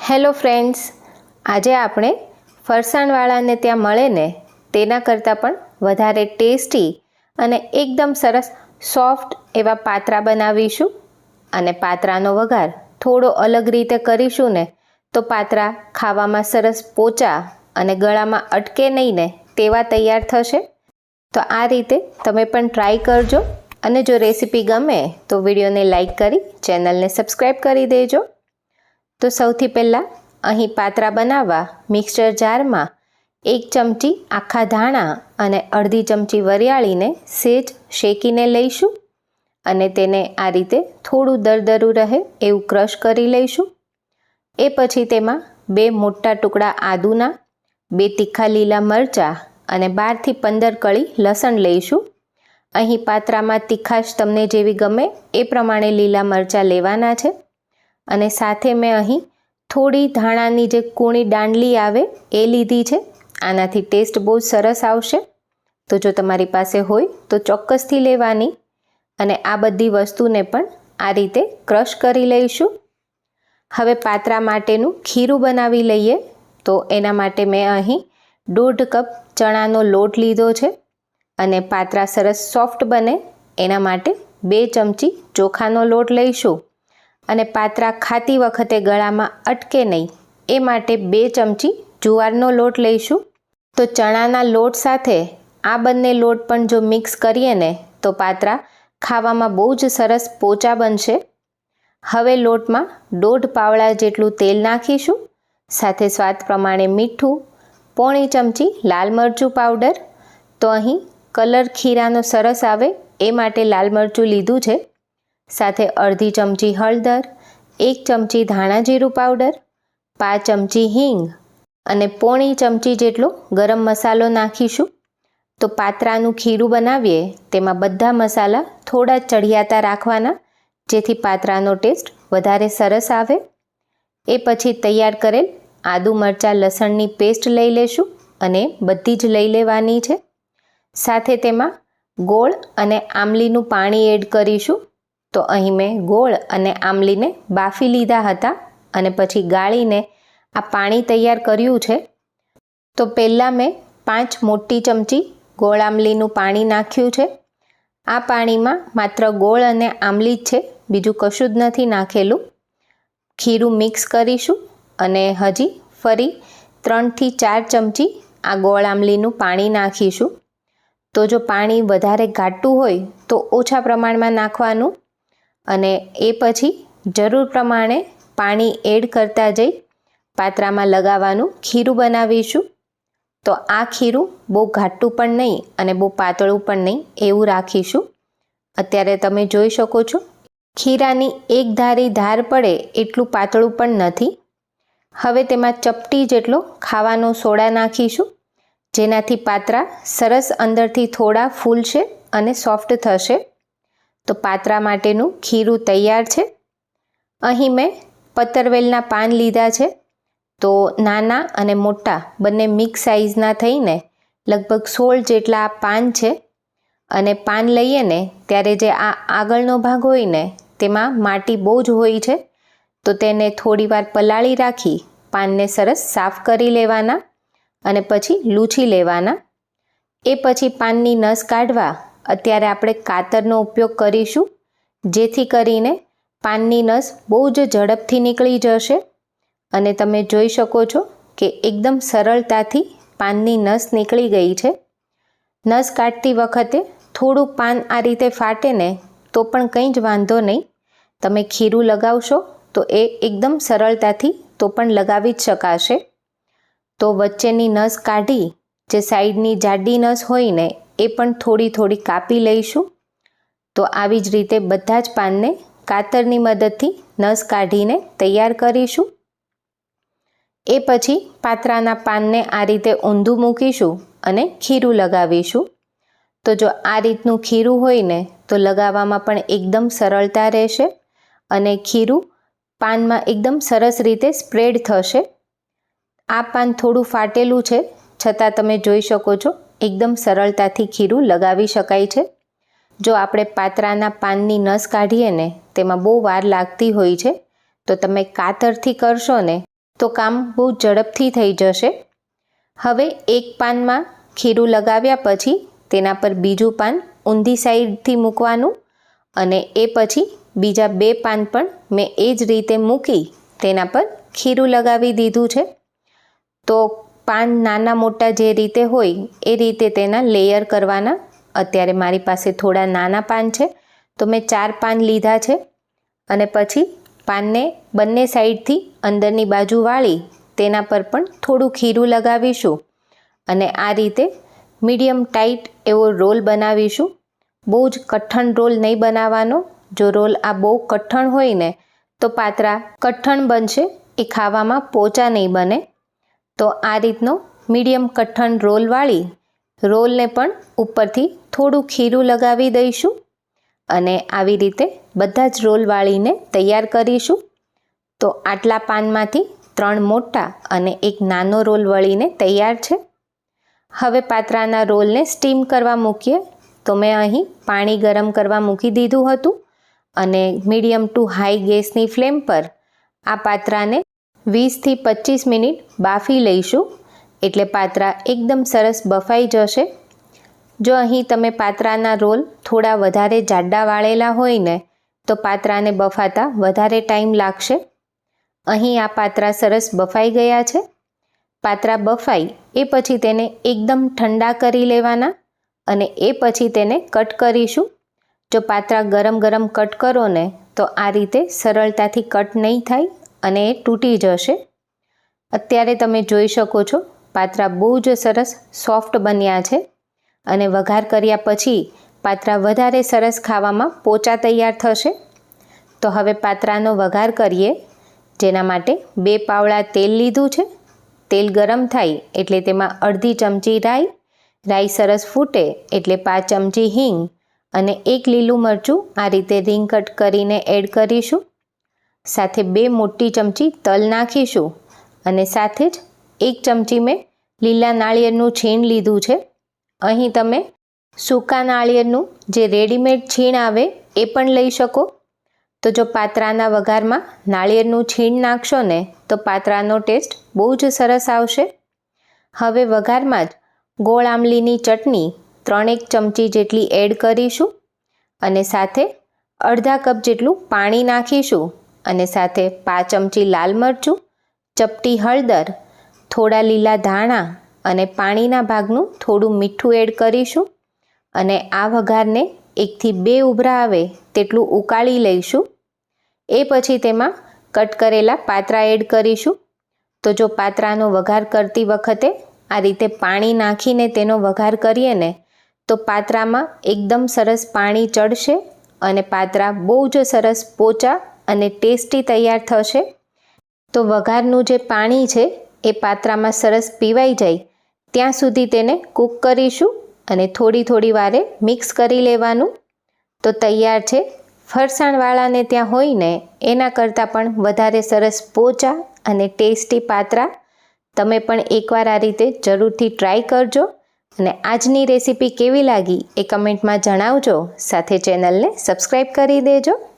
Hello friends, આજે આપણે ફરસાણવાળાને ત્યાં મળે ને તેના કરતાં પણ વધારે ટેસ્ટી અને એકદમ સરસ સોફ્ટ એવા પાત્રા બનાવીશું. અને પાત્રાનો વઘાર થોડો અલગ રીતે કરીશું ને તો પાત્રા ખાવામાં સરસ પોચા અને ગળામાં અટકે નહીં ને તેવા તૈયાર થશે. તો આ રીતે તમે પણ ટ્રાય કરજો અને જો રેસીપી ગમે તો વિડીયોને લાઈક કરી ચેનલને સબસ્ક્રાઈબ કરી દેજો. તો સૌથી પહેલાં અહીં પાત્રા બનાવવા મિક્સર જારમાં 1 ચમચી આખા ધાણા અને અડધી ચમચી વરિયાળીને સેજ શેકીને લઈશું અને તેને આ રીતે થોડું દરદરું રહે એવું ક્રશ કરી લઈશું. એ પછી તેમાં 2 મોટા ટુકડા આદુના, 2 તીખા લીલા મરચાં અને 12 થી 15 કળી લસણ લઈશું. અહીં પાત્રામાં તીખાશ તમને જેવી ગમે એ પ્રમાણે લીલા મરચાં લેવાના છે. અને સાથે મેં અહીં થોડી ધાણાની જે કૂણી દાંડલી આવે એ લીધી છે. આનાથી ટેસ્ટ બહુ સરસ આવશે. તો જો તમારી પાસે હોય તો ચોક્કસથી લેવાની. અને આ બધી વસ્તુને પણ આ રીતે ક્રશ કરી લઈશું. હવે પાત્રા માટેનું ખીરું બનાવી લઈએ. તો એના માટે મેં અહીં 1.5 કપ ચણાનો લોટ લીધો છે. અને પાત્રા સરસ સોફ્ટ બને એના માટે 2 ચમચી ચોખાનો લોટ લઈશું. અને પાત્રા ખાતી વખતે ગળામાં અટકે નહીં એ માટે 2 ચમચી જુવારનો લોટ લઈશું. તો ચણાના લોટ સાથે આ બંને લોટ પણ જો મિક્સ કરીએ ને તો પાત્રા ખાવામાં બહુ જ સરસ પોચા બનશે. હવે લોટમાં 1.5 પાવડા જેટલું તેલ નાખીશું. સાથે સ્વાદ પ્રમાણે મીઠું, 1/4 ચમચી લાલ મરચું પાવડર. તો અહીં કલર ખીરાનો સરસ આવે એ માટે લાલ મરચું લીધું છે. સાથે અડધી ચમચી હળદર, 1 ચમચી ધાણા જીરું પાવડર, 5 ચમચી હિંગ અને 1/4 ચમચી જેટલો ગરમ મસાલો નાખીશું. તો પાત્રાનું ખીરું બનાવીએ તેમાં બધા મસાલા થોડા ચડિયાતા રાખવાના જેથી પાત્રાનો ટેસ્ટ વધારે સરસ આવે. એ પછી તૈયાર કરેલ આદુ મરચાં લસણની પેસ્ટ લઈ લેશું અને બધી જ લઈ લેવાની છે. સાથે તેમાં ગોળ અને આમલીનું પાણી એડ કરીશું. તો અહીં મેં ગોળ અને આમલીને બાફી લીધા હતા અને પછી ગાળીને આ પાણી તૈયાર કર્યું છે. તો પહેલાં મેં 5 મોટી ચમચી ગોળ આમલીનું પાણી નાખ્યું છે. આ પાણીમાં માત્ર ગોળ અને આમલી જ છે, બીજું કશું જ નથી નાખેલું. ખીરું મિક્સ કરીશું અને હજી ફરી 3 થી 4 ચમચી આ ગોળ આમલીનું પાણી નાખીશું. તો જો પાણી વધારે ઘાટું હોય તો ઓછા પ્રમાણમાં નાખવાનું અને એ પછી જરૂર પ્રમાણે પાણી એડ કરતા જઈ પાત્રામાં લગાવવાનું ખીરું બનાવીશું. તો આ ખીરું બહુ ઘાટું પણ નહીં અને બહુ પાતળું પણ નહીં એવું રાખીશું. અત્યારે તમે જોઈ શકો છો ખીરાની એક ધારી ધાર પડે એટલું પાતળું પણ નથી. હવે તેમાં ચપટી જેટલો ખાવાનો સોડા નાખીશું જેનાથી પાત્રા સરસ અંદરથી થોડા ફૂલશે અને સોફ્ટ થશે. તો પાત્રા માટેનું ખીરું તૈયાર છે. અહીં મેં પતરવેલના પાન લીધા છે. તો નાના અને મોટા બંને મિક્સ સાઇઝના થઈને લગભગ 16 જેટલા પાન છે. અને પાન લઈએ ને ત્યારે જે આ આગળનો ભાગ હોય ને તેમાં માટી બહુ જ હોય છે. તો તેને થોડીવાર પલાળી રાખી પાનને સરસ સાફ કરી લેવાના અને પછી લૂછી લેવાના. એ પછી પાનની નસ કાઢવા અત્યારે આપણે કાતરનો ઉપયોગ કરીશું જેથી કરીને પાનની નસ બહુ જ ઝડપથી નીકળી જશે. અને તમે જોઈ શકો છો કે એકદમ સરળતાથી પાનની નસ નીકળી ગઈ છે. નસ કાઢતી વખતે થોડું પાન આ રીતે ફાટે ને તો પણ કંઈ જ વાંધો નહીં. તમે ખીરું લગાવશો તો એ એકદમ સરળતાથી તો પણ લગાવી જ શકાશે. તો વચ્ચેની નસ કાઢી જે સાઈડની જાડી નસ હોય ને એ પણ થોડી થોડી કાપી લઈશું. તો આવી જ રીતે બધા જ પાનને કાતરની મદદથી નસ કાઢીને તૈયાર કરીશું. એ પછી પાત્રાના પાનને આ રીતે ઊંધું મૂકીશું અને ખીરું લગાવીશું. તો જો આ રીતનું ખીરું હોય ને તો લગાવવામાં પણ એકદમ સરળતા રહેશે અને ખીરું પાનમાં એકદમ સરસ રીતે સ્પ્રેડ થશે. આ પાન થોડું ફાટેલું છે છતાં તમે જોઈ શકો છો એકદમ સરળતાથી ખીરું લગાવી શકાય છે. જો આપણે પાત્રાના પાનની નસ કાઢીએ ને તેમાં બહુ વાર લાગતી હોય છે. તો તમે કાતરથી કરશો ને તો કામ બહુ ઝડપથી થઈ જશે. હવે એક પાનમાં ખીરું લગાવ્યા પછી તેના પર બીજું પાન ઊંધી સાઈડથી મૂકવાનું અને એ પછી બીજા 2 પાન પણ મેં એ જ રીતે મૂકી તેના પર ખીરું લગાવી દીધું છે. તો પાન નાના મોટા જે રીતે હોય એ રીતે તેના લેયર કરવાના. અત્યારે મારી પાસે થોડા નાના પાન છે તો મેં 4 પાન લીધા છે અને પછી પાનને બંને સાઈડથી અંદરની બાજુ વાળી તેના પર પણ થોડું ખીરું લગાવીશું અને આ રીતે મીડિયમ ટાઈટ એવો રોલ બનાવીશું. બહુ જ કઠણ રોલ નહીં બનાવવાનો. જો રોલ આ બહુ કઠણ હોય ને તો પાતરા કઠણ બનશે, એ ખાવામાં પોચા નહીં બને. તો આ રીતનો મીડિયમ કઠણ રોલ વાળી રોલને પણ ઉપરથી થોડું ખીરું લગાવી દઈશું અને આવી રીતે બધા જ રોલ વાળીને તૈયાર કરીશું. તો આટલા પાનમાંથી 3 મોટા અને એક નાનો રોલ વળીને તૈયાર છે. હવે પાતરાના રોલને સ્ટીમ કરવા મૂકીએ. તો મેં અહીં પાણી ગરમ કરવા મૂકી દીધું હતું અને મીડિયમ ટુ હાઈ ગેસની ફ્લેમ પર આ પાતરાને 20થી 25 મિનિટ બાફી લઈશું. એટલે પાતરા એકદમ સરસ બફાઈ જશે. જો અહીં તમે પાતરાના રોલ થોડા વધારે જાડા વાળેલા હોય ને તો પાતરાને બફાતા વધારે ટાઈમ લાગશે. અહીં આ પાતરા સરસ બફાઈ ગયા છે. પાતરા બફાઈ એ પછી તેને એકદમ ઠંડા કરી લેવાના અને એ પછી તેને કટ કરીશું. જો પાતરા ગરમ ગરમ કટ કરો ને તો આ રીતે સરળતાથી કટ નહીં થાય અને એ તૂટી જશે. અત્યારે તમે જોઈ શકો છો પાતરા બહુ જ સરસ સોફ્ટ બન્યા છે અને વઘાર કર્યા પછી પાતરા વધારે સરસ ખાવામાં પોચા તૈયાર થશે. તો હવે પાતરાનો વઘાર કરીએ. જેના માટે 2 પાવડા તેલ લીધું છે. તેલ ગરમ થાય એટલે તેમાં અડધી ચમચી રાઈ સરસ ફૂટે એટલે 5 ચમચી હિંગ અને 1 લીલું મરચું આ રીતે રીંગ કટ કરીને એડ કરીશું. સાથે 2 મોટી ચમચી તલ નાખીશું અને સાથે જ 1 ચમચી મેં લીલા નાળિયેરનું છીણ લીધું છે. અહીં તમે સૂકા નાળિયેરનું જે રેડીમેડ છીણ આવે એ પણ લઈ શકો. તો જો પાતરાના વઘારમાં નાળિયેરનું છીણ નાખશો ને તો પાતરાનો ટેસ્ટ બહુ જ સરસ આવશે. હવે વઘારમાં જ ગોળ આમલીની ચટણી 3 ચમચી જેટલી એડ કરીશું અને સાથે અડધા કપ જેટલું પાણી નાખીશું અને સાથે 5 ચમચી લાલ મરચું, ચપટી હળદર, થોડા લીલા ધાણા અને પાણીના ભાગનું થોડું મીઠું એડ કરીશું અને આ વઘારને 1 થી 2 ઉભરા આવે તેટલું ઉકાળી લઈશું. એ પછી તેમાં કટ કરેલા પાતરા એડ કરીશું. તો જો પાતરાનો વઘાર કરતી વખતે આ રીતે પાણી નાખીને તેનો વઘાર કરીએ ને તો પાતરામાં એકદમ સરસ પાણી ચડશે અને પાતરા બહુ જ સરસ પોચા અને ટેસ્ટી તૈયાર થશે. તો વઘારનું જે પાણી છે એ પાતરામાં સરસ પીવાઈ જાય ત્યાં સુધી તેને કૂક કરીશું અને થોડી વારે મિક્સ કરી લેવાનું. તો તૈયાર છે ફરસાણવાળાને ત્યાં હોય ને એના કરતાં પણ વધારે સરસ પોચા અને ટેસ્ટી પાતરા. તમે પણ એકવાર આ રીતે જરૂરથી ટ્રાય કરજો અને આજની રેસીપી કેવી લાગી એ કમેન્ટમાં જણાવજો. સાથે ચેનલને સબસ્ક્રાઈબ કરી દેજો.